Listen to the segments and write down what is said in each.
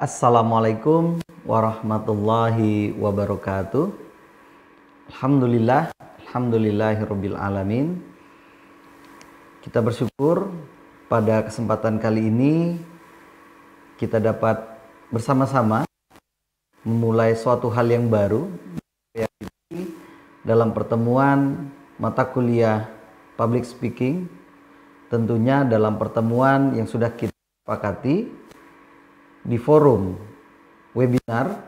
Assalamualaikum warahmatullahi wabarakatuh. Alhamdulillahirabbil alamin. Kita bersyukur pada kesempatan kali ini kita dapat bersama-sama memulai suatu hal yang baru dalam pertemuan mata kuliah public speaking, tentunya dalam pertemuan yang sudah kita sepakati di forum webinar,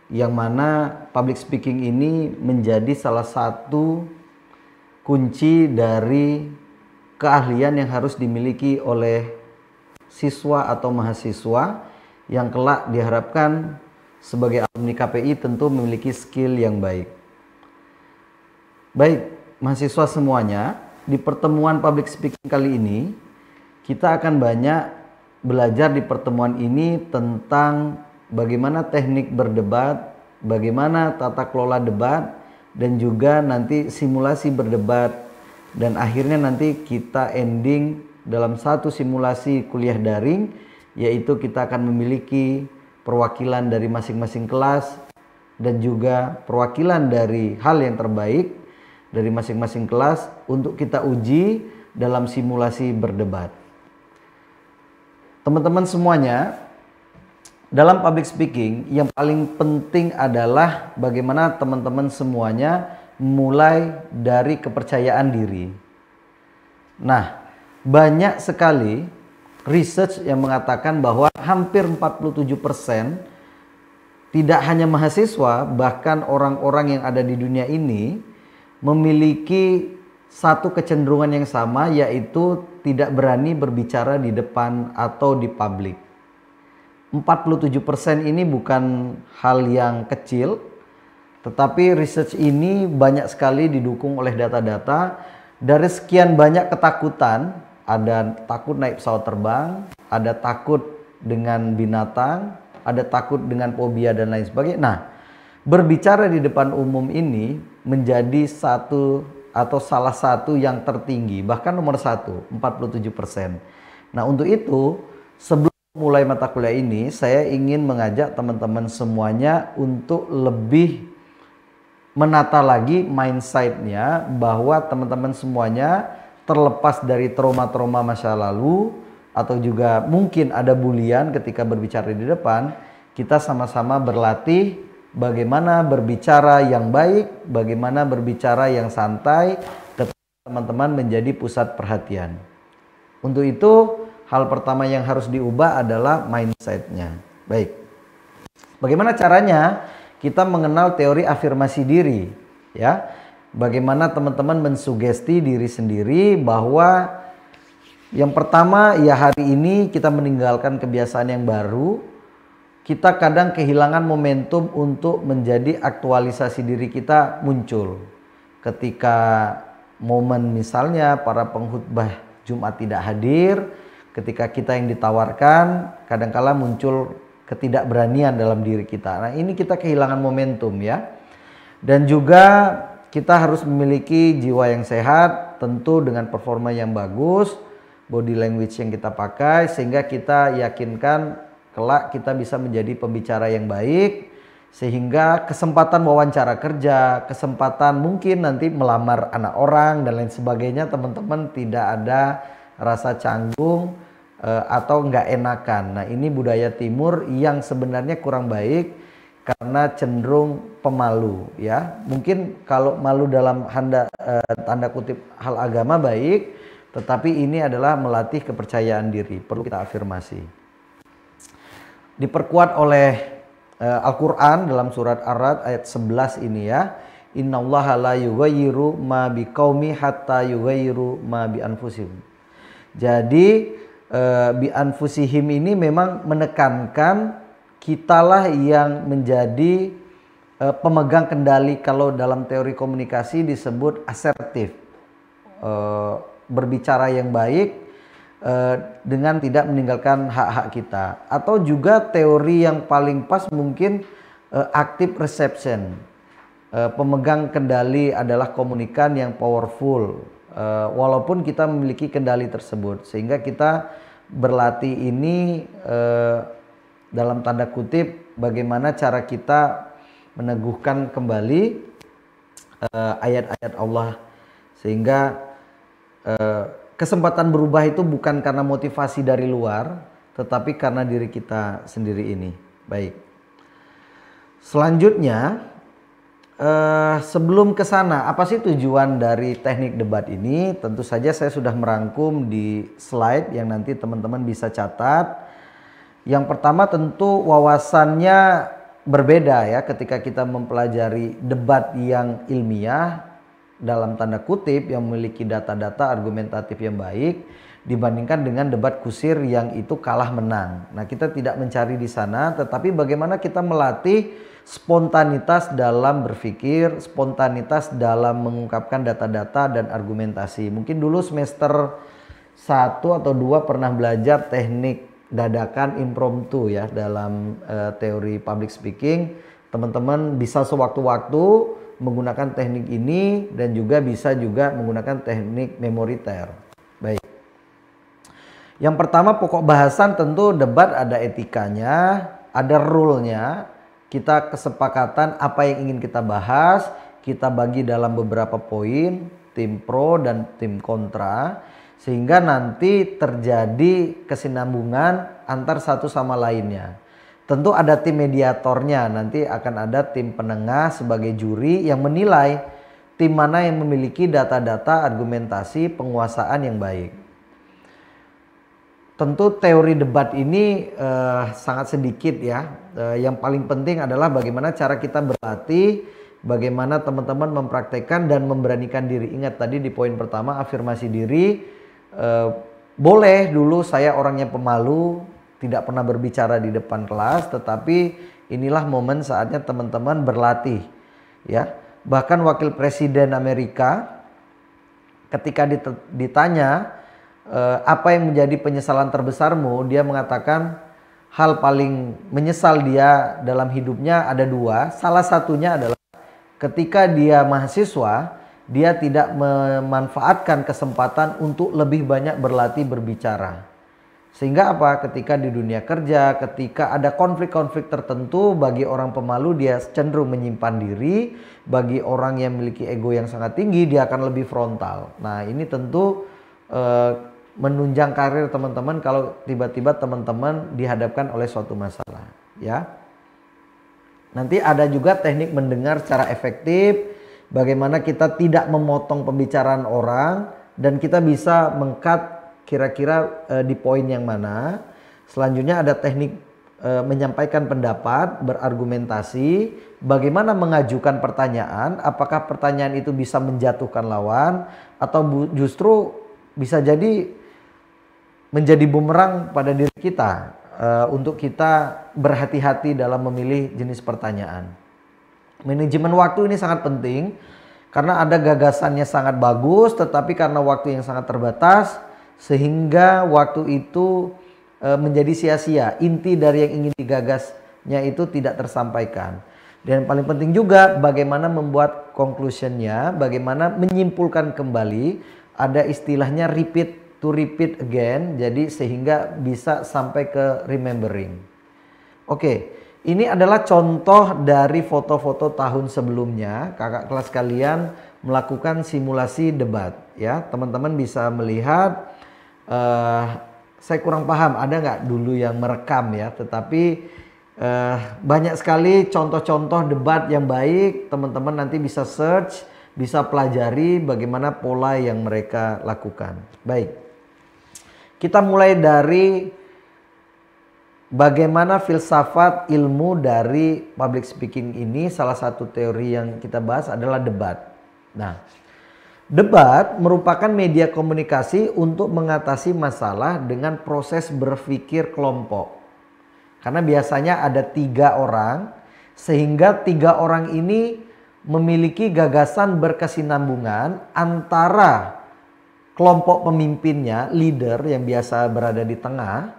yang mana public speaking ini menjadi salah satu kunci dari keahlian yang harus dimiliki oleh siswa atau mahasiswa yang kelak diharapkan sebagai alumni KPI tentu memiliki skill yang baik. Baik, mahasiswa semuanya, di pertemuan public speaking kali ini kita akan banyak belajar di pertemuan ini tentang bagaimana teknik berdebat, bagaimana tata kelola debat, dan juga nanti simulasi berdebat, dan akhirnya nanti kita ending dalam satu simulasi kuliah daring, yaitu kita akan memiliki perwakilan dari masing-masing kelas dan juga perwakilan dari hal yang terbaik dari masing-masing kelas untuk kita uji dalam simulasi berdebat. Teman-teman semuanya, dalam public speaking yang paling penting adalah bagaimana teman-teman semuanya mulai dari kepercayaan diri. Nah, banyak sekali research yang mengatakan bahwa hampir 47% tidak hanya mahasiswa, bahkan orang-orang yang ada di dunia ini memiliki satu kecenderungan yang sama, yaitu tidak berani berbicara di depan atau di publik. 47% ini bukan hal yang kecil, tetapi research ini banyak sekali didukung oleh data-data. Dari sekian banyak ketakutan, ada takut naik pesawat terbang, ada takut dengan binatang, ada takut dengan fobia dan lain sebagainya. Nah, berbicara di depan umum ini menjadi satu atau salah satu yang tertinggi, bahkan nomor 1, 47%. Nah, untuk itu sebelum mulai mata kuliah ini, saya ingin mengajak teman-teman semuanya untuk lebih menata lagi mindset-nya, bahwa teman-teman semuanya terlepas dari trauma-trauma masa lalu atau juga mungkin ada bulian ketika berbicara di depan, kita sama-sama berlatih bagaimana berbicara yang baik, bagaimana berbicara yang santai, tetapi teman-teman menjadi pusat perhatian. Untuk itu, hal pertama yang harus diubah adalah mindset-nya. Baik, bagaimana caranya kita mengenal teori afirmasi diri? Ya, bagaimana teman-teman mensugesti diri sendiri bahwa yang pertama, ya hari ini kita meninggalkan kebiasaan yang baru. Kita kadang kehilangan momentum untuk menjadi aktualisasi diri kita muncul. Ketika momen misalnya para pengkhutbah Jumat tidak hadir, ketika kita yang ditawarkan, kadangkala muncul ketidakberanian dalam diri kita. Nah, ini kita kehilangan momentum ya. Dan juga kita harus memiliki jiwa yang sehat, tentu dengan performa yang bagus, body language yang kita pakai, sehingga kita yakinkan kelak kita bisa menjadi pembicara yang baik, sehingga kesempatan wawancara kerja, kesempatan mungkin nanti melamar anak orang dan lain sebagainya, teman-teman tidak ada rasa canggung atau nggak enakan. Nah, ini budaya timur yang sebenarnya kurang baik karena cenderung pemalu ya. Mungkin kalau malu dalam tanda kutip hal agama baik, tetapi ini adalah melatih kepercayaan diri, perlu kita afirmasi. Diperkuat oleh Al-Quran dalam surat Ar-Ra'd ayat 11 ini ya. Innallaha la yughayyiru ma biqaumi hatta yughayyiru ma bi anfusihim. Jadi bi anfusihim ini memang menekankan kitalah yang menjadi pemegang kendali. Kalau dalam teori komunikasi disebut asertif, berbicara yang baik dengan tidak meninggalkan hak-hak kita. Atau juga teori yang paling pas mungkin active reception, pemegang kendali adalah komunikan yang powerful, walaupun kita memiliki kendali tersebut, sehingga kita berlatih ini dalam tanda kutip bagaimana cara kita meneguhkan kembali ayat-ayat Allah, sehingga kesempatan berubah itu bukan karena motivasi dari luar, tetapi karena diri kita sendiri ini. Baik. Selanjutnya, sebelum ke sana, apa sih tujuan dari teknik debat ini? Tentu saja saya sudah merangkum di slide yang nanti teman-teman bisa catat. Yang pertama tentu wawasannya berbeda ya ketika kita mempelajari debat yang ilmiah dalam tanda kutip yang memiliki data-data argumentatif yang baik dibandingkan dengan debat kusir yang itu kalah menang. Nah, kita tidak mencari di sana, tetapi bagaimana kita melatih spontanitas dalam berpikir, spontanitas dalam mengungkapkan data-data dan argumentasi. Mungkin dulu semester 1 atau 2 pernah belajar teknik dadakan impromptu ya dalam teori public speaking. Teman-teman bisa sewaktu-waktu menggunakan teknik ini dan juga bisa juga menggunakan teknik memoriter. Baik. Yang pertama, pokok bahasan tentu debat ada etikanya, ada rule-nya. Kita kesepakatan apa yang ingin kita bahas, kita bagi dalam beberapa poin, tim pro dan tim kontra, sehingga nanti terjadi kesinambungan antar satu sama lainnya. Tentu ada tim mediatornya, nanti akan ada tim penengah sebagai juri yang menilai tim mana yang memiliki data-data argumentasi penguasaan yang baik. Tentu teori debat ini sangat sedikit ya. Yang paling penting adalah bagaimana cara kita berlatih, bagaimana teman-teman mempraktekkan dan memberanikan diri. Ingat tadi di poin pertama, afirmasi diri. Boleh dulu saya orangnya pemalu, tidak pernah berbicara di depan kelas, tetapi inilah momen saatnya teman-teman berlatih ya. Bahkan wakil presiden Amerika ketika ditanya apa yang menjadi penyesalan terbesarmu, dia mengatakan hal paling menyesal dia dalam hidupnya ada 2. Salah satunya adalah ketika dia mahasiswa, dia tidak memanfaatkan kesempatan untuk lebih banyak berlatih berbicara. Sehingga apa? Ketika di dunia kerja, ketika ada konflik-konflik tertentu, bagi orang pemalu dia cenderung menyimpan diri. Bagi orang yang memiliki ego yang sangat tinggi, dia akan lebih frontal. Nah, ini tentu menunjang karir teman-teman kalau tiba-tiba teman-teman dihadapkan oleh suatu masalah ya. Nanti ada juga teknik mendengar secara efektif, bagaimana kita tidak memotong pembicaraan orang dan kita bisa meng-cut kira-kira di poin yang mana. Selanjutnya ada teknik menyampaikan pendapat, berargumentasi, bagaimana mengajukan pertanyaan, apakah pertanyaan itu bisa menjatuhkan lawan atau justru bisa jadi menjadi bumerang pada diri kita untuk kita berhati-hati dalam memilih jenis pertanyaan. Manajemen waktu ini sangat penting karena ada gagasannya sangat bagus, tetapi karena waktu yang sangat terbatas sehingga waktu itu menjadi sia-sia. Inti dari yang ingin digagasnya itu tidak tersampaikan. Dan paling penting juga bagaimana membuat conclusionnya, bagaimana menyimpulkan kembali. Ada istilahnya to repeat again, jadi sehingga bisa sampai ke remembering. Oke, ini adalah contoh dari foto-foto tahun sebelumnya. Kakak kelas kalian melakukan simulasi debat ya. Teman-teman bisa melihat, saya kurang paham ada nggak dulu yang merekam ya, tetapi banyak sekali contoh-contoh debat yang baik. Teman-teman nanti bisa search, bisa pelajari bagaimana pola yang mereka lakukan. Baik. Kita mulai dari bagaimana filsafat ilmu dari public speaking ini. Salah satu teori yang kita bahas adalah debat. Nah, debat merupakan media komunikasi untuk mengatasi masalah dengan proses berpikir kelompok. Karena biasanya ada 3 orang, sehingga 3 orang ini memiliki gagasan berkesinambungan antara kelompok pemimpinnya, leader yang biasa berada di tengah,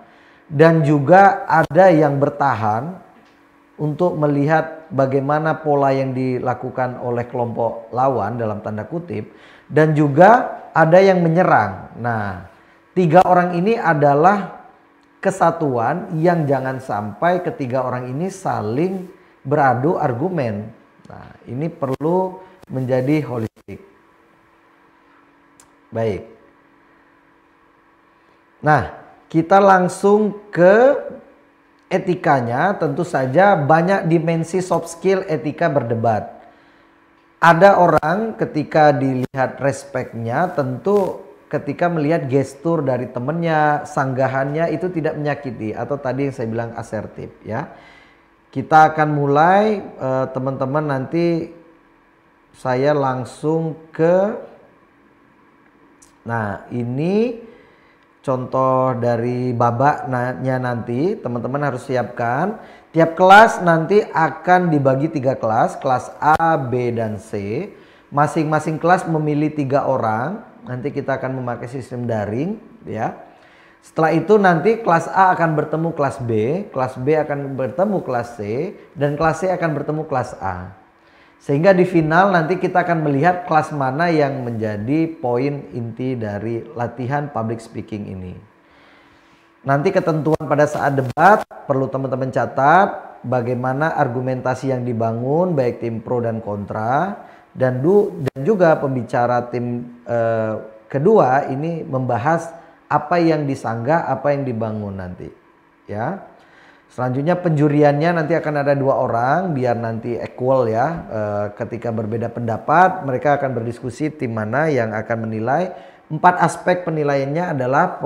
dan juga ada yang bertahan untuk melihat bagaimana pola yang dilakukan oleh kelompok lawan dalam tanda kutip, dan juga ada yang menyerang. Nah, 3 orang ini adalah kesatuan yang jangan sampai ketiga orang ini saling beradu argumen. Nah, ini perlu menjadi holistik. Baik. Nah, kita langsung ke etikanya. Tentu saja banyak dimensi soft skill etika berdebat. Ada orang ketika dilihat respeknya, tentu ketika melihat gestur dari temennya, sanggahannya itu tidak menyakiti, atau tadi yang saya bilang asertif ya. Kita akan mulai teman-teman, nanti saya langsung ke, nah ini contoh dari babaknya. Nanti teman-teman harus siapkan. Tiap kelas nanti akan dibagi 3 kelas. Kelas A, B, dan C. Masing-masing kelas memilih 3 orang. Nanti kita akan memakai sistem daring ya. Setelah itu nanti kelas A akan bertemu kelas B. Kelas B akan bertemu kelas C. Dan kelas C akan bertemu kelas A. Sehingga di final nanti kita akan melihat kelas mana yang menjadi poin inti dari latihan public speaking ini. Nanti ketentuan pada saat debat perlu teman-teman catat bagaimana argumentasi yang dibangun baik tim pro dan kontra, dan juga pembicara tim kedua ini membahas apa yang disanggah, apa yang dibangun nanti ya. Selanjutnya penjuriannya nanti akan ada 2 orang biar nanti equal ya. Ketika berbeda pendapat mereka akan berdiskusi tim mana yang akan menilai. 4 aspek penilaiannya adalah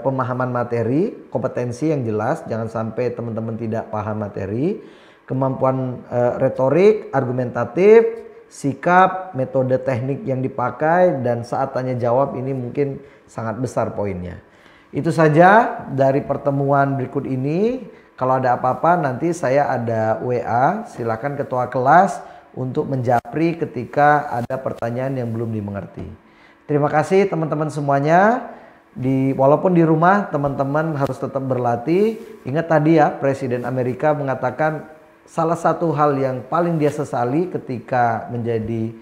pemahaman materi, kompetensi yang jelas, jangan sampai teman-teman tidak paham materi, kemampuan retorik, argumentatif, sikap, metode teknik yang dipakai, dan saat tanya jawab ini mungkin sangat besar poinnya. Itu saja dari pertemuan berikut ini. Kalau ada apa-apa nanti saya ada WA, silakan ketua kelas untuk menjapri ketika ada pertanyaan yang belum dimengerti. Terima kasih teman-teman semuanya. Walaupun di rumah teman-teman harus tetap berlatih. Ingat tadi ya, Presiden Amerika mengatakan salah satu hal yang paling dia sesali ketika menjadi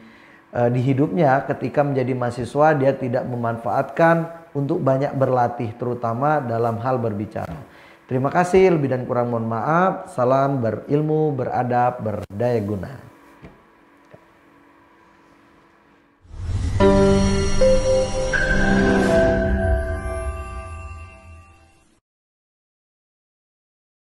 di hidupnya, ketika menjadi mahasiswa, dia tidak memanfaatkan untuk banyak berlatih, terutama dalam hal berbicara. Terima kasih, lebih dan kurang mohon maaf. Salam berilmu, beradab, berdaya guna.